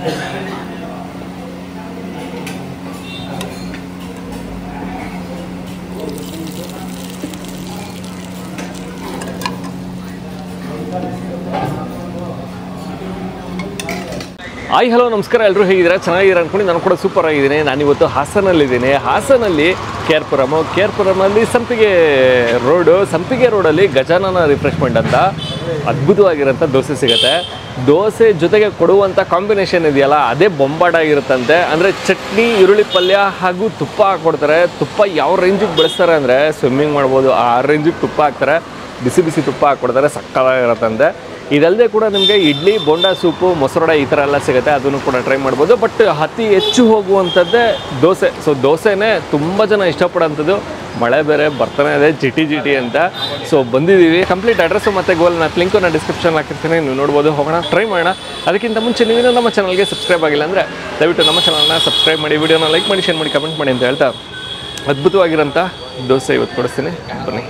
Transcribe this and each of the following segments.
Hi hello ನಮಸ್ಕಾರ, ಎಲ್ಲರೂ ಹೇಗಿದ್ದೀರಾ? ಚೆನ್ನಾಗಿದ್ದೀರಾ ಅಂದ್ಕೊಂಡು ನಾನು ಕೂಡ ಸೂಪರ್ ಆಗಿದ್ದೀನಿ. ನಾನಿವತ್ತು ಹಾಸನಲ್ಲಿದ್ದೀನಿ. ಹಾಸನಲ್ಲಿ ಕೆ ಆರ್ ಪುರಮಲ್ಲಿ ಸಂಪಿಗೆ ರೋಡಲ್ಲಿ ಗಜಾನನ ರಿಫ್ರೆಶ್ಮೆಂಟ್ ಅಂತ ಅದ್ಭುತವಾಗಿರೋಂಥ ದೋಸೆ ಸಿಗುತ್ತೆ. ದೋಸೆ ಜೊತೆಗೆ ಕೊಡುವಂಥ ಕಾಂಬಿನೇಷನ್ ಇದೆಯಲ್ಲ, ಅದೇ ಬೊಂಬಾಟಾಗಿರುತ್ತಂತೆ. ಅಂದರೆ ಚಟ್ನಿ, ಈರುಳ್ಳಿ ಪಲ್ಯ ಹಾಗೂ ತುಪ್ಪ ಹಾಕ್ಕೊಡ್ತಾರೆ. ತುಪ್ಪ ಯಾವ ರೇಂಜಿಗೆ ಬೆಳೆಸ್ತಾರೆ ಅಂದರೆ ಸ್ವಿಮ್ಮಿಂಗ್ ಮಾಡ್ಬೋದು, ಆ ರೇಂಜಿಗೆ ತುಪ್ಪ ಹಾಕ್ತಾರೆ. ಬಿಸಿ ಬಿಸಿ ತುಪ್ಪ ಹಾಕ್ಕೊಡ್ತಾರೆ, ಸಕ್ಕತ್ತಾಗಿರುತ್ತಂತೆ. ಇದಲ್ಲದೆ ಕೂಡ ನಿಮಗೆ ಇಡ್ಲಿ, ಬೋಂಡಾ ಸೂಪು, ಮೊಸರೊಡೆ ಈ ಥರ ಎಲ್ಲ ಸಿಗುತ್ತೆ, ಅದನ್ನು ಕೂಡ ಟ್ರೈ ಮಾಡ್ಬೋದು. ಬಟ್ ಅತಿ ಹೆಚ್ಚು ಹೋಗುವಂಥದ್ದೇ ದೋಸೆ. ಸೊ ದೋಸೆನೇ ತುಂಬ ಜನ ಇಷ್ಟಪಡೋಂಥದ್ದು. ಮಳೆ ಬೇರೆ ಬರ್ತಾನೆ ಇದೆ, ಜಿಟಿ ಅಂತ. ಸೊ ಬಂದಿದ್ದೀವಿ. ಕಂಪ್ಲೀಟ್ ಅಡ್ರೆಸ್ಸು ಮತ್ತು ಗೋಲ್ ನಾನು ಲಿಂಕು ನಾನು ಡಿಸ್ಕ್ರಿಪ್ಷನ್ ಹಾಕಿರ್ತೀನಿ, ನೀವು ನೋಡ್ಬೋದು. ಹೋಗೋಣ, ಟ್ರೈ ಮಾಡೋಣ. ಅದಕ್ಕಿಂತ ಮುಂಚೆ ನೀವೇನೋ ನಮ್ಮ ಚಾನಲ್ಗೆ ಸಬ್ಸ್ಕ್ರೈಬ್ ಆಗಿಲ್ಲ ಅಂದರೆ ದಯವಿಟ್ಟು ನಮ್ಮ ಚಾನಲ್ನ ಸಬ್ಸ್ಕ್ರೈಬ್ ಮಾಡಿ, ವಿಡಿಯೋನ ಲೈಕ್ ಮಾಡಿ, ಶೇರ್ ಮಾಡಿ, ಕಮೆಂಟ್ ಮಾಡಿ ಅಂತ ಹೇಳ್ತಾ ಅದ್ಭುತವಾಗಿರೋಂಥ ದೋಸೆ ಇವತ್ತು ಕೊಡಿಸ್ತೀನಿ, ಬನ್ನಿ.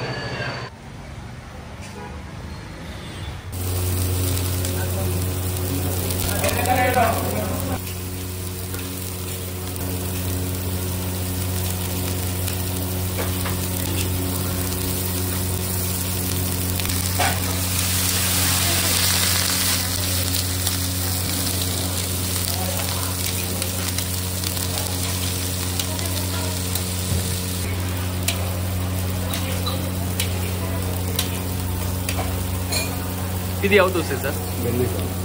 ಇದು ಯಾವ ದೋಸೆ ಸರ್?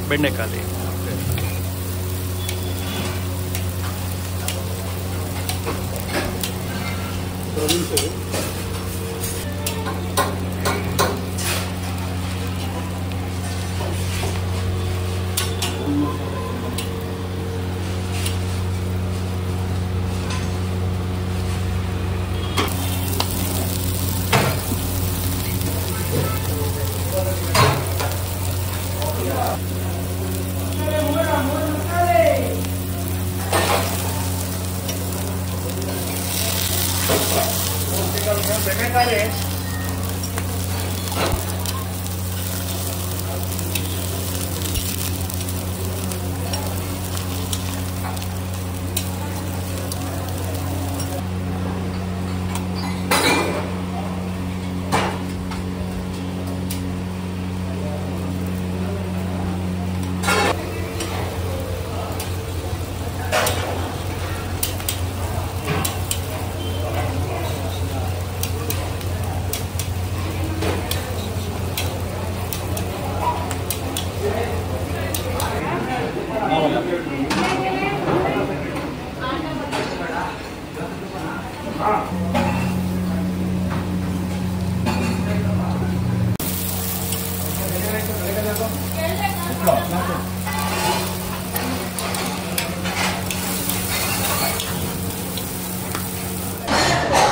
ಬೆಣ್ಣೆಕಾಲಿ.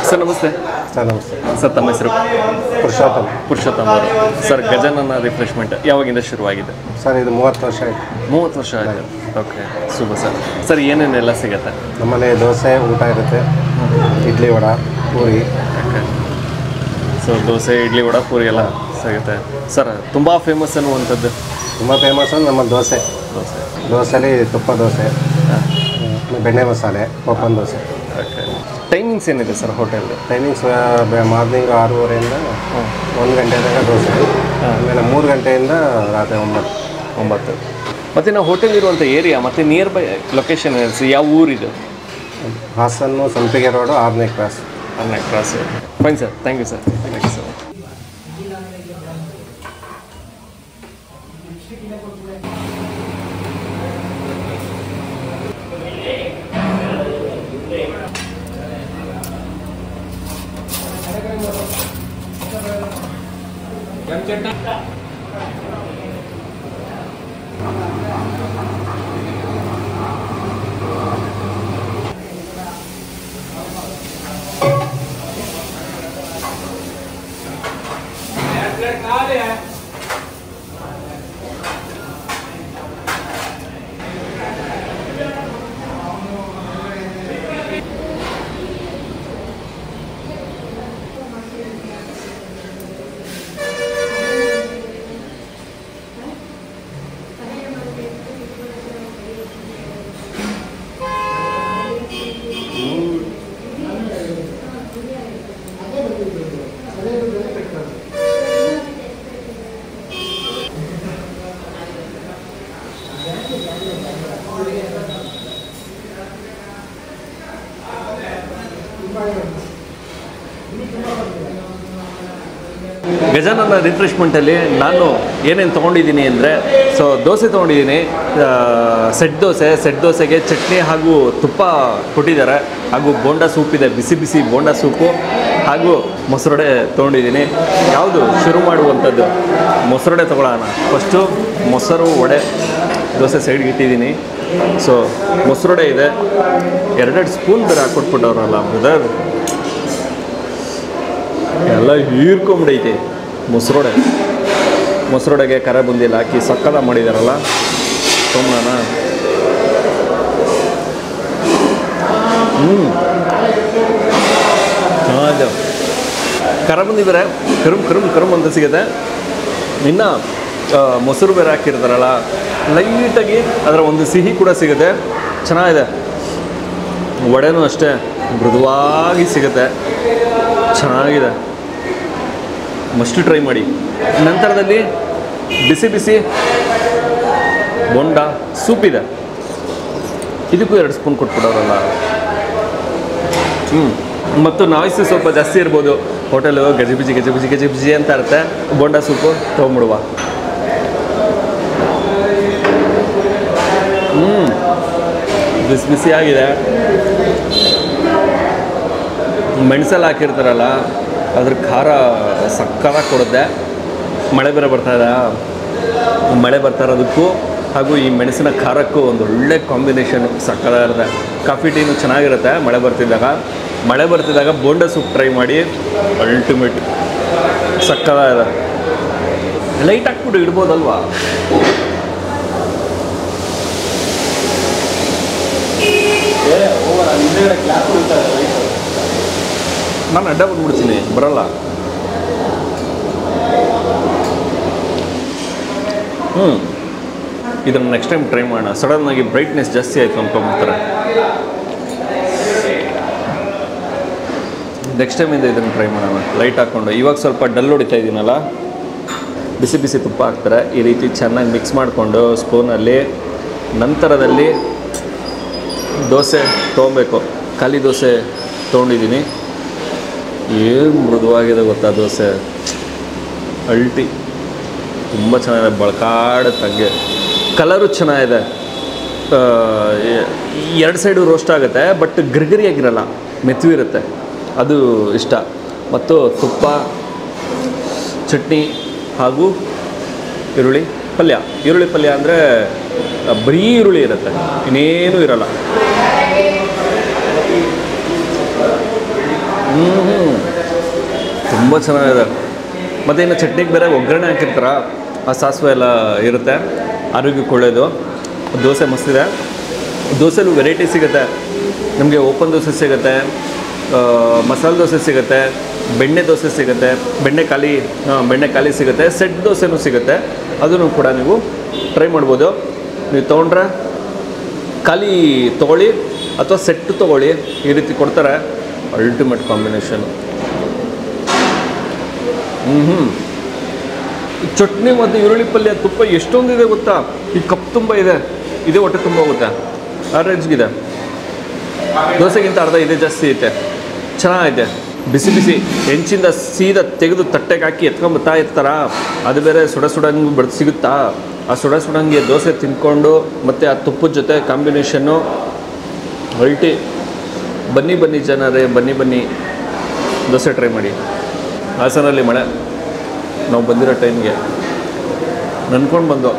ಸರ್ ನಮಸ್ತೆ. ಸರ್ ನಮಸ್ತೆ. ಸರ್ ತಮ್ಮ ಹೆಸರು? ಪುರುಷೋತ್ತಮ್ ಅವರು. ಸರ್ ಗಜಾನನ ರಿಫ್ರೆಶ್ಮೆಂಟ್ ಯಾವಾಗಿಂದ ಶುರುವಾಗಿದೆ? ಸರ್ ಇದು 30 ವರ್ಷ ಆಯಿತು. 30 ವರ್ಷ ಆಯಿತು. ಓಕೆ, ಶುಭ ಸರ್. ಸರ್ ಏನೇನೆಲ್ಲ ಸಿಗುತ್ತೆ? ನಮ್ಮಲ್ಲಿ ದೋಸೆ ಊಟ ಇರುತ್ತೆ, ಇಡ್ಲಿ ವಡೆ ಪೂರಿ. ಓಕೆ, ಸೊ ದೋಸೆ, ಇಡ್ಲಿ, ವಡೆ, ಪೂರಿ ಎಲ್ಲ ಸಿಗುತ್ತೆ. ಸರ್ ತುಂಬ ಫೇಮಸ್ ಅನ್ನುವಂಥದ್ದು? ತುಂಬ ಫೇಮಸ್ ಅಂದ್ರೆ ನಮ್ಮ ದೋಸೆಲಿ ತುಪ್ಪ ದೋಸೆ, ಬೆಣ್ಣೆ ಮಸಾಲೆ, ಪಪ್ಪನ್ ದೋಸೆ. ಓಕೆ, ಟೈಮಿಂಗ್ಸ್ ಏನಿದೆ ಸರ್ ಹೋಟೆಲ್ದು? ಟೈಮಿಂಗ್ಸ್ ಮಾರ್ನಿಂಗ್ 6:30ಇಂದ 1 ಗಂಟೆ ತನಕ ದೋಸೆ, ಆಮೇಲೆ 3 ಗಂಟೆಯಿಂದ ರಾತ್ರಿ 9. ಮತ್ತು ನಾವು ಹೋಟೆಲ್ ಇರುವಂಥ ಏರಿಯಾ ಮತ್ತು ನಿಯರ್ ಬೈ ಲೊಕೇಶನ್ ಯಾವ ಊರಿದು? ಹಾಸನ್ನು ಸಂಪಿಗೆ ರೋಡು 6ನೇ cross. Fine sir, thank you sir. Thank you so much. Gajanana ರಿಫ್ರೆಶ್ಮೆಂಟಲ್ಲಿ ನಾನು ಏನೇನು ತೊಗೊಂಡಿದ್ದೀನಿ ಅಂದರೆ ದೋಸೆ ತೊಗೊಂಡಿದ್ದೀನಿ, ಸೆಟ್ ದೋಸೆಗೆ ಚಟ್ನಿ ಹಾಗೂ ತುಪ್ಪ ಕೊಟ್ಟಿದ್ದಾರೆ, ಹಾಗೂ ಬೋಂಡಾ ಸೂಪ್ ಇದೆ, ಬಿಸಿ ಬಿಸಿ ಬೋಂಡಾ ಸೂಪು, ಹಾಗೂ ಮೊಸರೊಡೆ ತೊಗೊಂಡಿದ್ದೀನಿ. ಯಾವುದು ಶುರು ಮಾಡುವಂಥದ್ದು? ಮೊಸರೊಡೆ ತೊಗೊಳ್ಳೋಣ. ಫಸ್ಟು ಮೊಸರು ವಡೆ ದೋಸೆ ಸೈಡ್ಗೆ ಇಟ್ಟಿದ್ದೀನಿ. ಮೊಸರೊಡೆ ಇದೆ, 2 ಸ್ಪೂನ್ ಬೇರೆ ಹಾಕ್ಕೊಟ್ಬಿಟ್ಟವ್ರಲ್ಲ ಬ್ರದರ್, ಎಲ್ಲ ಹೀರ್ಕೊಂಬಿಡೈತೆ. ಮೊಸರೊಡೆಗೆ ಖಾರ ಬುಂದಿಯಲ್ಲಿ ಹಾಕಿ ಸಕ್ಕದ ಮಾಡಿದಾರಲ್ಲ, ತೊಗೊಂಬಣ. ಅದು ಖಾರ ಬುಂದಿ ಬೇರೆ ಕರುಮ್ ಅಂತ ಸಿಗುತ್ತೆ. ಇನ್ನು ಮೊಸರು ಬೇರೆ ಹಾಕಿರ್ತಾರಲ್ಲ, ಲೈಟಾಗಿ ಅದರ ಒಂದು ಸಿಹಿ ಕೂಡ ಸಿಗುತ್ತೆ, ಚೆನ್ನಾಗಿದೆ. ವಡೆನೂ ಅಷ್ಟೇ ಮೃದುವಾಗಿ ಸಿಗುತ್ತೆ, ಚೆನ್ನಾಗಿದೆ. ಮಸ್ಟ್ ಟ್ರೈ ಮಾಡಿ. ನಂತರದಲ್ಲಿ ಬಿಸಿ ಬಿಸಿ ಬೋಂಡಾ ಸೂಪ್ ಇದೆ, ಇದಕ್ಕೂ 2 ಸ್ಪೂನ್ ಕೊಟ್ಬಿಡೋರಲ್ಲ. ಮತ್ತು ನಾಯ್ಸ್ ಸ್ವಲ್ಪ ಜಾಸ್ತಿ ಇರ್ಬೋದು, ಹೋಟೆಲು ಗಜಿಬಿಜಿ ಅಂತ ಇರುತ್ತೆ. ಬೋಂಡಾ ಸೂಪು ತೊಗೊಂಬಿಡುವ. ಬಿಸಿ ಆಗಿದೆ. ಮೆಣಸಲ್ಲಿ ಹಾಕಿರ್ತಾರಲ್ಲ, ಅದ್ರ ಖಾರ ಸಕ್ಕತ್ತಾಗಿ ಕೊಡುತ್ತೆ. ಮಳೆ ಬರ್ತಾ ಇರೋದಕ್ಕೂ ಹಾಗೂ ಈ ಮೆಣಸಿನ ಖಾರಕ್ಕೂ ಒಂದು ಒಳ್ಳೆ ಕಾಂಬಿನೇಷನ್ ಸಕ್ಕತ್ತಾಗಿರುತ್ತೆ. ಕಾಫಿ ಟೀನು ಚೆನ್ನಾಗಿರುತ್ತೆ. ಮಳೆ ಬರ್ತಿದ್ದಾಗ ಬೋಂಡಾ ಸೂಪ್ ಟ್ರೈ ಮಾಡಿ, ಅಲ್ಟಿಮೇಟ್ ಸಕ್ಕತ್ತಾಗಿದೆ. ಲೈಟ್ ಹಾಕ್ಬಿಟ್ಟು ಇಡ್ಬೋದಲ್ವಾ? ನಾನು ಅಡ್ಡ ಬಂದ್ಬಿಡ್ತೀನಿ, ಬರಲ್ಲ. ಇದನ್ನು ನೆಕ್ಸ್ಟ್ ಟೈಮ್ ಟ್ರೈ ಮಾಡೋಣ. ಸಡನ್ನಾಗಿ ಬ್ರೈಟ್ನೆಸ್ ಜಾಸ್ತಿ ಆಯಿತು ಅಂದ್ಕೊಂಡ್ಬಿಡ್ತಾರೆ. ನೆಕ್ಸ್ಟ್ ಟೈಮಿಂದ ಇದನ್ನು ಟ್ರೈ ಮಾಡೋಣ ಲೈಟ್ ಹಾಕ್ಕೊಂಡು. ಇವಾಗ ಸ್ವಲ್ಪ ಡಲ್ ಹೊಡಿತಾ ಇದ್ದೀನಲ್ಲ, ಬಿಸಿ ಬಿಸಿ ತುಪ್ಪ ಹಾಕ್ತಾರೆ. ಈ ರೀತಿ ಚೆನ್ನಾಗಿ ಮಿಕ್ಸ್ ಮಾಡಿಕೊಂಡು ಸ್ಪೂನಲ್ಲಿ, ನಂತರದಲ್ಲಿ ದೋಸೆ ತೊಗೊಬೇಕು. ಖಾಲಿ ದೋಸೆ ತೊಗೊಂಡಿದ್ದೀನಿ. ಏನು ಮೃದುವಾಗಿದೆ ಗೊತ್ತಾ ದೋಸೆ, ಅಲ್ಟಿ, ತುಂಬ ಚೆನ್ನಾಗಿದೆ, ಬಳಕಾಡುತ್ತಂಗೆ. ಕಲರು ಚೆನ್ನಾಗಿದೆ. 2 ಸೈಡು ರೋಸ್ಟ್ ಆಗುತ್ತೆ, ಬಟ್ ಗರಿಗರಿಯಾಗಿರಲ್ಲ, ಮೆತ್ತವಿರುತ್ತೆ, ಅದು ಇಷ್ಟ. ಮತ್ತು ತುಪ್ಪ, ಚಟ್ನಿ ಹಾಗೂ ಈರುಳ್ಳಿ ಪಲ್ಯ ಅಂದರೆ ಬರೀ ಈರುಳ್ಳಿ ಇರುತ್ತೆ, ಇನ್ನೇನೂ ಇರಲ್ಲ. ತುಂಬ ಚೆನ್ನಾಗಿದೆ. ಮತ್ತು ಇನ್ನು ಚಟ್ನಿಗೆ ಬೇರೆ ಒಗ್ಗರಣೆ ಹಾಕಿರ್ತಾರ, ಆ ಸಾಸಿವೆ ಎಲ್ಲ ಇರುತ್ತೆ, ಆರೋಗ್ಯಕ್ಕೆ ಒಳ್ಳೆಯದು. ದೋಸೆ ಮಸ್ತಿದೆ. ದೋಸೆಲೂ ವೆರೈಟಿ ಸಿಗುತ್ತೆ ನಮಗೆ. ಓಪನ್ ದೋಸೆ ಸಿಗುತ್ತೆ, ಮಸಾಲೆ ದೋಸೆ ಸಿಗುತ್ತೆ, ಬೆಣ್ಣೆ ದೋಸೆ ಸಿಗುತ್ತೆ, ಬೆಣ್ಣೆ ಖಾಲಿ ಸಿಗುತ್ತೆ, ಸೆಟ್ ದೋಸೆನೂ ಸಿಗುತ್ತೆ. ಅದನ್ನು ಕೂಡ ನೀವು ಟ್ರೈ ಮಾಡ್ಬೋದು. ನೀವು ತೊಗೊಂಡ್ರೆ ಖಾಲಿ ತೊಗೊಳ್ಳಿ ಅಥವಾ ಸೆಟ್ಟು ತೊಗೊಳ್ಳಿ, ಈ ರೀತಿ ಕೊಡ್ತಾರೆ. Ultimate combination. ಚಟ್ನಿ ಮತ್ತು ಈರುಳ್ಳಿ ಪಲ್ಯ, ತುಪ್ಪ ಎಷ್ಟೊಂದಿದೆ ಗೊತ್ತಾ? ಈ ಕಪ್ ತುಂಬ ಇದೆ, ಇದೇ ಹೊಟ್ಟೆ ತುಂಬ ಹೋಗುತ್ತೆ, ಆ ರೇಂಜ್ಗಿದೆ. ದೋಸೆಗಿಂತ ಅರ್ಧ ಇದೇ ಜಾಸ್ತಿ ಐತೆ, ಚೆನ್ನಾಗೈತೆ. ಬಿಸಿ ಬಿಸಿ ಹೆಂಚಿಂದ ಸೀದಾ ತೆಗೆದು ತಟ್ಟೆಗೆ ಹಾಕಿ ಎತ್ಕೊಂಬತ್ತಾ ಇರ್ತಾರ, ಅದು ಬೇರೆ ಸುಡಂಗೆ ಬಡ್ದು ಸಿಗುತ್ತಾ? ಆ ಸುಡಂಗೆ ದೋಸೆ ತಿನ್ಕೊಂಡು ಮತ್ತು ಆ ತುಪ್ಪದ ಜೊತೆ ಕಾಂಬಿನೇಷನ್ನು ಅಲ್ಟಿ. ಬನ್ನಿ ಜನರೇ, ಬನ್ನಿ ದೋಸೆ ಟ್ರೈ ಮಾಡಿ. ಹಾಸನಲ್ಲಿ ಮಳೆ, ನಾವು ಬಂದಿರೋ ಟೈಮ್ಗೆ ನೆನ್ಕೊಂಡು ಬಂದು,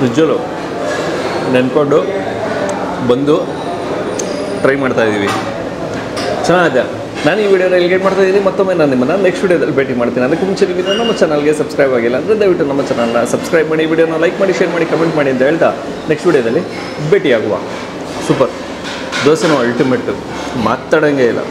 ನಿಜಲು ನೆನ್ಕೊಂಡು ಬಂದು ಟ್ರೈ ಮಾಡ್ತಾಯಿದ್ದೀವಿ. ಚೆನ್ನಾಗಿದೆ. ನಾನು ಈ ವಿಡಿಯೋನ ಎಲಿಗೇಟ್ ಮಾಡ್ತಾಯಿದ್ದೀನಿ. ಮತ್ತೊಮ್ಮೆ ನಾನು ನಿಮ್ಮನ್ನು ನೆಕ್ಸ್ಟ್ ವಿಡಿಯೋದಲ್ಲಿ ಭೇಟಿ ಮಾಡ್ತೀನಿ. ಅದಕ್ಕೆ ಮುಂಚೆ ನೀವು ನಮ್ಮ ಚಾನಲ್ಗೆ ಸಬ್ಸ್ಕ್ರೈಬ್ ಆಗಿಲ್ಲ ಅಂದರೆ ದಯವಿಟ್ಟು ನಮ್ಮ ಚಾನಲ್ನ ಸಬ್ಸ್ಕ್ರೈಬ್ ಮಾಡಿ, ವಿಡಿಯೋನ ಲೈಕ್ ಮಾಡಿ, ಶೇರ್ ಮಾಡಿ, ಕಮೆಂಟ್ ಮಾಡಿ ಅಂತ ಹೇಳ್ತಾ ನೆಕ್ಸ್ಟ್ ವಿಡಿಯೋದಲ್ಲಿ ಭೇಟಿಯಾಗುವ. ಸೂಪರ್. ದೋಸೆನೂ ಅಲ್ಟಿಮೇಟ್, ಮಾತಾಡೋಂಗೇ ಇಲ್ಲ.